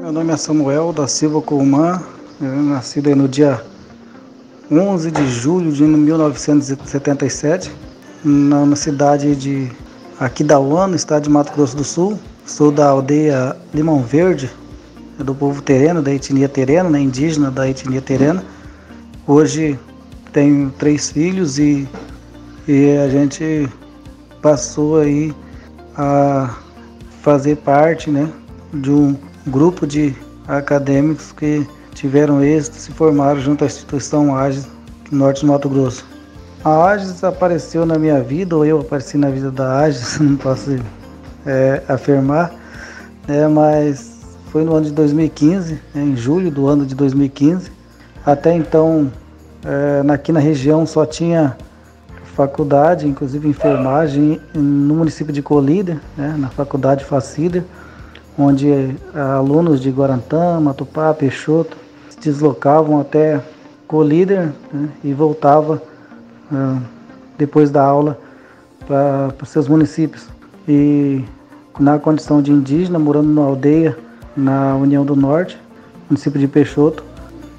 Meu nome é Samuel da Silva Coumã, nascido aí no dia 11 de julho de 1977, na cidade de Aquidauã, no estado de Mato Grosso do Sul. Sou da aldeia Limão Verde, do povo tereno, da etnia terena, né, indígena da etnia terena. Hoje tenho 3 filhos e a gente passou aí a fazer parte, né, de um grupo de acadêmicos que tiveram êxito, se formaram junto à instituição AGES, norte do Mato Grosso. A AGES apareceu na minha vida, ou eu apareci na vida da AGES, não posso afirmar, mas foi no ano de 2015, em julho do ano de 2015. Até então, aqui na região só tinha faculdade, inclusive enfermagem, no município de Colíder, na faculdade Facília, onde alunos de Guarantã, Matupá, Peixoto se deslocavam até Colíder, e voltavam depois da aula para seus municípios. E na condição de indígena, morando numa aldeia na União do Norte, município de Peixoto,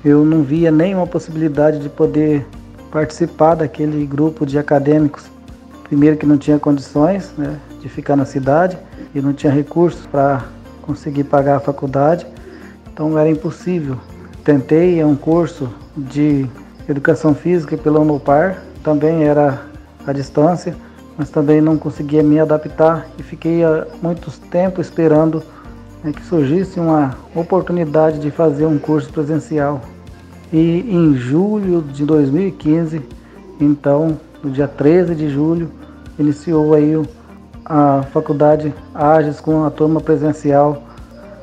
eu não via nenhuma possibilidade de poder participar daquele grupo de acadêmicos. Primeiro que não tinha condições, de ficar na cidade e não tinha recursos para conseguir pagar a faculdade, então era impossível. Tentei um curso de educação física pela Unopar, também era à distância, mas também não conseguia me adaptar e fiquei há muito tempo esperando que surgisse uma oportunidade de fazer um curso presencial. E em julho de 2015, então, no dia 13 de julho, iniciou aí a faculdade AGES com a turma presencial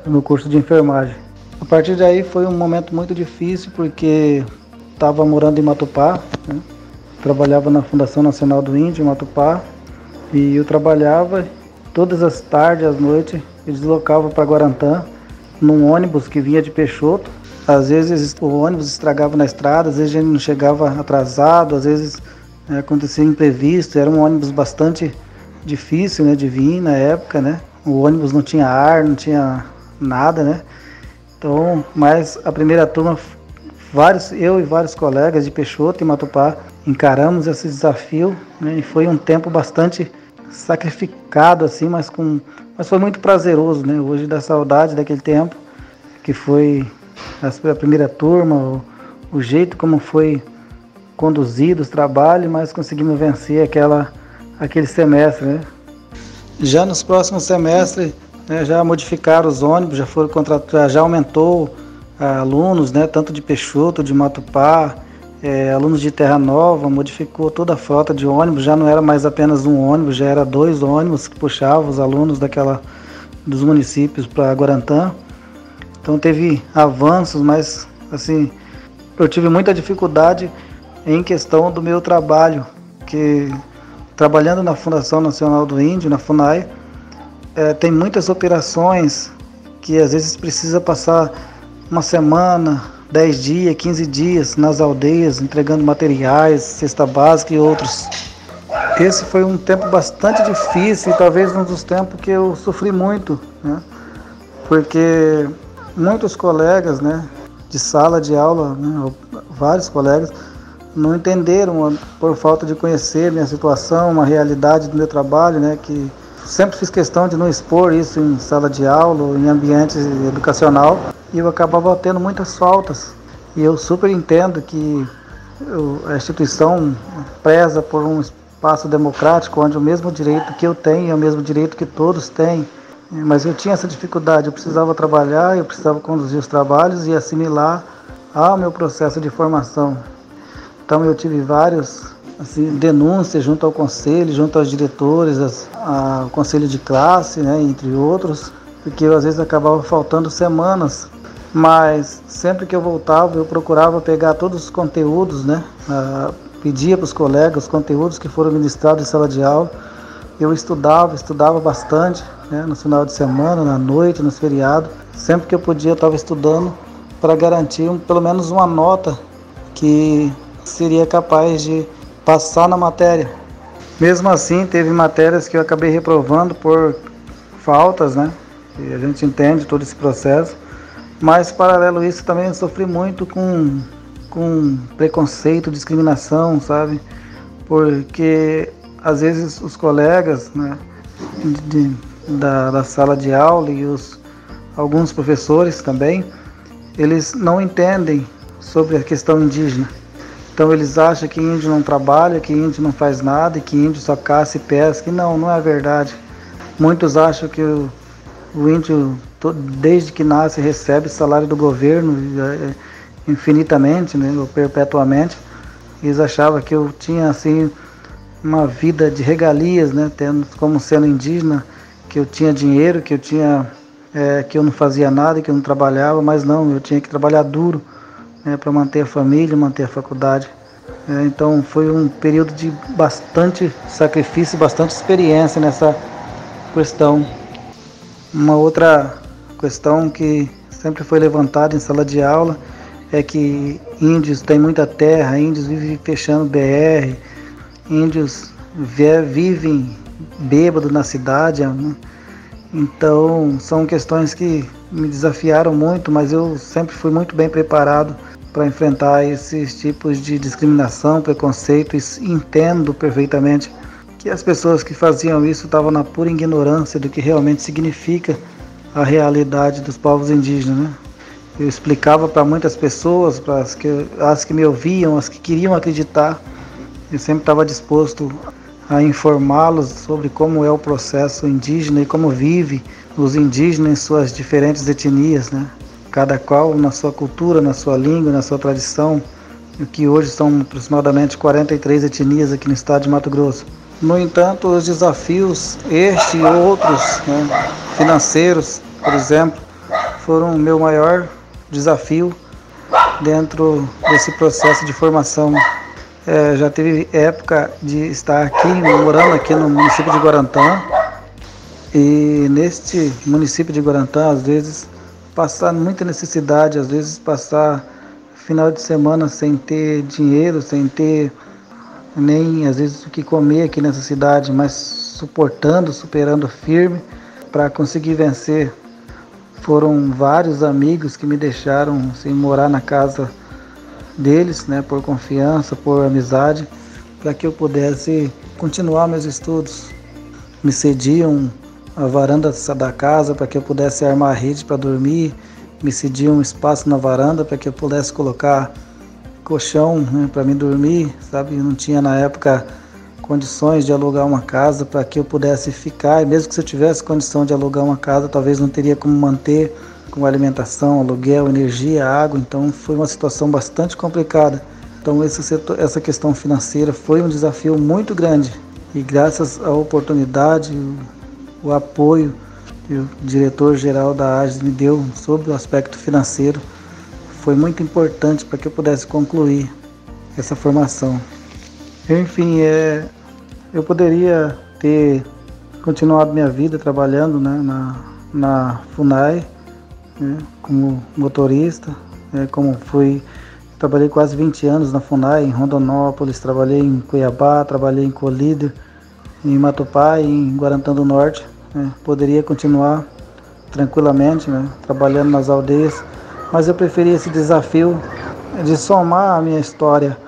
no curso de enfermagem. A partir daí foi um momento muito difícil, porque estava morando em Matupá, trabalhava na Fundação Nacional do Índio em Matupá, e eu trabalhava todas as tardes, às noites, e deslocava para Guarantã num ônibus que vinha de Peixoto. Às vezes o ônibus estragava na estrada, às vezes a gente não chegava atrasado, às vezes acontecia imprevisto. Era um ônibus bastante difícil, de vir na época, O ônibus não tinha ar, não tinha nada, Então, mas a primeira turma, eu e vários colegas de Peixoto e Matupá encaramos esse desafio, e foi um tempo bastante sacrificado, assim, mas foi muito prazeroso, Hoje dá saudade daquele tempo, que foi a primeira turma, o jeito como foi conduzido os trabalhos, mas conseguimos vencer aquele semestre, Já nos próximos semestres, já modificaram os ônibus, já foram contratados, já aumentou alunos, tanto de Peixoto, de Matupá, alunos de Terra Nova, modificou toda a frota de ônibus, já não era mais apenas um ônibus, já era 2 ônibus que puxavam os alunos dos municípios para Guarantã. Então teve avanços, mas assim, eu tive muita dificuldade em questão do meu trabalho, que trabalhando na Fundação Nacional do Índio, na FUNAI, tem muitas operações que às vezes precisa passar uma semana, 10 dias, 15 dias nas aldeias, entregando materiais, cesta básica e outros. Esse foi um tempo bastante difícil e talvez um dos tempos que eu sofri muito, porque muitos colegas, de sala de aula, vários colegas, não entenderam por falta de conhecer minha situação, uma realidade do meu trabalho, que sempre fiz questão de não expor isso em sala de aula ou em ambiente educacional, e eu acabava tendo muitas faltas. E eu super entendo que a instituição preza por um espaço democrático, onde o mesmo direito que eu tenho é o mesmo direito que todos têm. Mas eu tinha essa dificuldade, eu precisava trabalhar, eu precisava conduzir os trabalhos e assimilar ao meu processo de formação. Então eu tive várias denúncias junto ao conselho, junto aos diretores, ao conselho de classe, entre outros, porque eu às vezes acabava faltando semanas, mas sempre que eu voltava eu procurava pegar todos os conteúdos, pedia para os colegas os conteúdos que foram ministrados em sala de aula. Eu estudava bastante, no final de semana, na noite, nos feriados. Sempre que eu podia, eu estava estudando para garantir pelo menos uma nota que seria capaz de passar na matéria. Mesmo assim, teve matérias que eu acabei reprovando por faltas, E a gente entende todo esse processo, Mas, paralelo a isso, também eu sofri muito com preconceito, discriminação, sabe? Porque às vezes os colegas, né, da sala de aula e alguns professores também, eles não entendem sobre a questão indígena. Então eles acham que índio não trabalha, que índio não faz nada, e que índio só caça e pesca. E não é verdade. Muitos acham que o índio, desde que nasce, recebe salário do governo infinitamente, né, ou perpetuamente. Eles achavam que eu tinha assim uma vida de regalias, né, como sendo indígena, que eu tinha dinheiro, que eu não fazia nada, que eu não trabalhava, mas não, eu tinha que trabalhar duro, né, para manter a família, manter a faculdade. Então foi um período de bastante sacrifício, bastante experiência nessa questão. Uma outra questão que sempre foi levantada em sala de aula é que índios têm muita terra, índios vivem fechando BR, índios vivem bêbados na cidade, né? Então são questões que me desafiaram muito, mas eu sempre fui muito bem preparado para enfrentar esses tipos de discriminação, preconceito, e entendo perfeitamente que as pessoas que faziam isso estavam na pura ignorância do que realmente significa a realidade dos povos indígenas, né? Eu explicava para muitas pessoas, para as que me ouviam, as que queriam acreditar, eu sempre estava disposto a informá-los sobre como é o processo indígena e como vive os indígenas em suas diferentes etnias, né? Cada qual na sua cultura, na sua língua, na sua tradição, que hoje são aproximadamente 43 etnias aqui no estado de Mato Grosso. No entanto, os desafios, este e outros, né, financeiros, por exemplo, foram o meu maior desafio dentro desse processo de formação. Já teve época de estar aqui, morando aqui no município de Guarantã, e neste município de Guarantã, às vezes, passar muita necessidade, às vezes passar final de semana sem ter dinheiro, sem ter nem às vezes o que comer aqui nessa cidade, mas superando firme para conseguir vencer. Foram vários amigos que me deixaram assim, morar na casa deles, né, por confiança, por amizade, para que eu pudesse continuar meus estudos. Me cediam a varanda da casa para que eu pudesse armar a rede para dormir, me cediam um espaço na varanda para que eu pudesse colocar colchão, né, para mim dormir, sabe? Eu não tinha na época condições de alugar uma casa para que eu pudesse ficar, e mesmo que se eu tivesse condição de alugar uma casa, talvez não teria como manter com alimentação, aluguel, energia, água. Então foi uma situação bastante complicada. Então essa questão financeira foi um desafio muito grande, e graças à oportunidade, o apoio que o diretor-geral da AGES me deu sobre o aspecto financeiro, foi muito importante para que eu pudesse concluir essa formação. Enfim, eu poderia ter continuado minha vida trabalhando, né, na FUNAI, né, como motorista, trabalhei quase 20 anos na FUNAI, em Rondonópolis, trabalhei em Cuiabá, trabalhei em Colíder, em Matupá e em Guarantã do Norte. Poderia continuar tranquilamente, né, trabalhando nas aldeias, mas eu preferi esse desafio de somar a minha história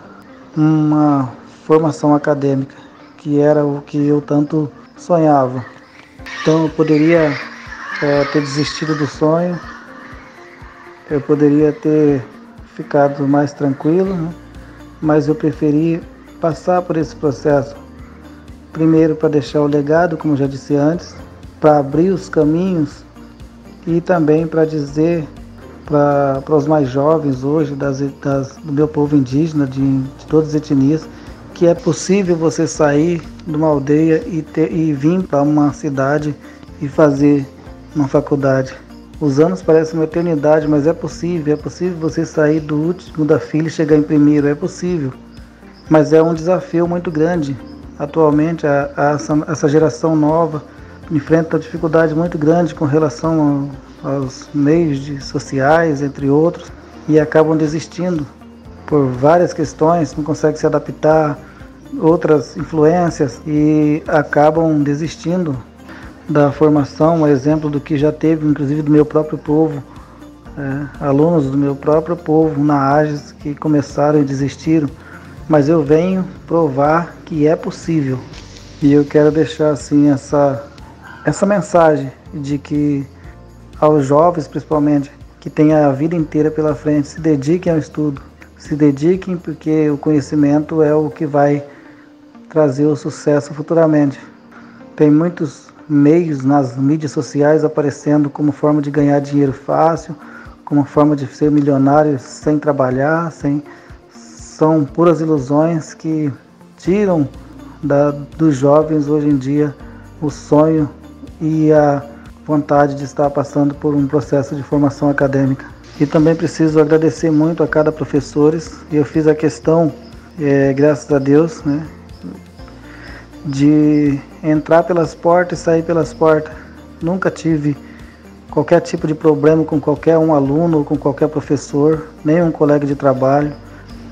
uma formação acadêmica, que era o que eu tanto sonhava. Então eu poderia ter desistido do sonho, eu poderia ter ficado mais tranquilo, né? Mas eu preferi passar por esse processo, primeiro para deixar o legado, como já disse antes, para abrir os caminhos e também para dizer para os mais jovens hoje do meu povo indígena, de todas as etnias, que é possível você sair de uma aldeia e vir para uma cidade e fazer uma faculdade. Os anos parecem uma eternidade, mas é possível você sair do último da fila e chegar em primeiro, é possível. Mas é um desafio muito grande. Atualmente, essa geração nova enfrenta dificuldade muito grande com relação aos meios sociais, entre outros, e acabam desistindo por várias questões, não conseguem se adaptar, outras influências, e acabam desistindo da formação. Um exemplo do que já teve, inclusive do meu próprio povo, alunos do meu próprio povo na AGES que começaram e desistiram, mas eu venho provar que é possível. E eu quero deixar assim essa mensagem de que aos jovens principalmente, que têm a vida inteira pela frente, se dediquem ao estudo, se dediquem porque o conhecimento é o que vai trazer o sucesso futuramente. Tem muitos meios nas mídias sociais aparecendo como forma de ganhar dinheiro fácil, como forma de ser milionário sem trabalhar, são puras ilusões que tiram dos jovens hoje em dia o sonho e a vontade de estar passando por um processo de formação acadêmica. E também preciso agradecer muito a cada professor. Eu fiz a questão, graças a Deus, né, de entrar pelas portas e sair pelas portas. Nunca tive qualquer tipo de problema com qualquer um aluno ou com qualquer professor, nem um colega de trabalho,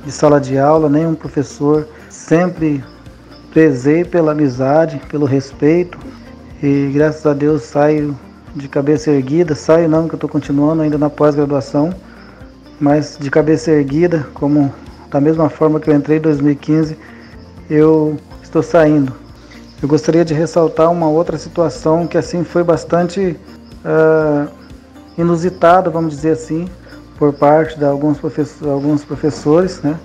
de sala de aula, nem um professor. Sempre prezei pela amizade, pelo respeito e graças a Deus saio de cabeça erguida. Saio não, que eu estou continuando ainda na pós-graduação, mas de cabeça erguida, como da mesma forma que eu entrei em 2015, eu estou saindo. Eu gostaria de ressaltar uma outra situação que assim foi bastante inusitada, vamos dizer assim, por parte de alguns professores, né?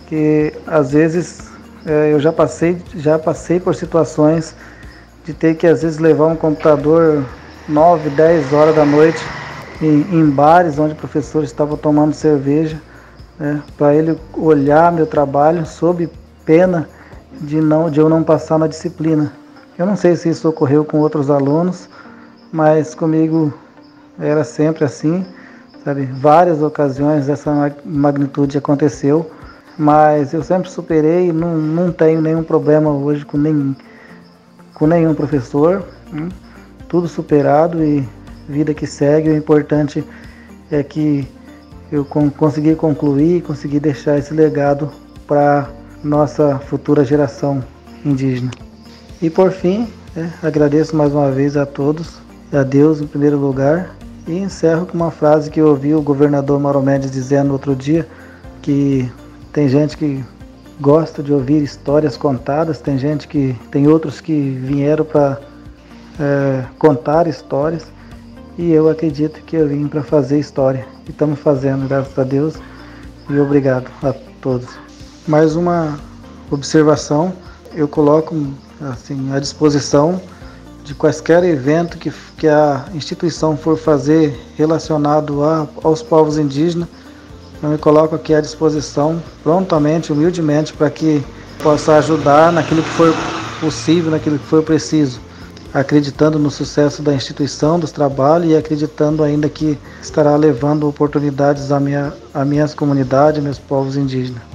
Que às vezes eu já passei por situações de ter que às vezes levar um computador 9, 10 horas da noite em bares onde professores estavam tomando cerveja, né, para ele olhar meu trabalho sob pena de eu não passar na disciplina. Eu não sei se isso ocorreu com outros alunos, mas comigo era sempre assim, sabe? Várias ocasiões dessa magnitude aconteceu, mas eu sempre superei, não tenho nenhum problema hoje com nenhum professor, tudo superado e vida que segue. O importante é que eu consegui concluir, consegui deixar esse legado para nossa futura geração indígena. E por fim, agradeço mais uma vez a todos, a Deus em primeiro lugar, e encerro com uma frase que eu ouvi o governador Mauro Mendes dizendo outro dia, que tem gente que gosta de ouvir histórias contadas, tem outros que vieram para contar histórias, e eu acredito que eu vim para fazer história, e estamos fazendo, graças a Deus, e obrigado a todos. Mais uma observação, eu coloco assim, à disposição de quaisquer evento que a instituição for fazer relacionado aos povos indígenas. Eu me coloco aqui à disposição prontamente, humildemente, para que possa ajudar naquilo que for possível, naquilo que for preciso, acreditando no sucesso da instituição, dos trabalhos, e acreditando ainda que estará levando oportunidades à minha comunidade, aos meus povos indígenas.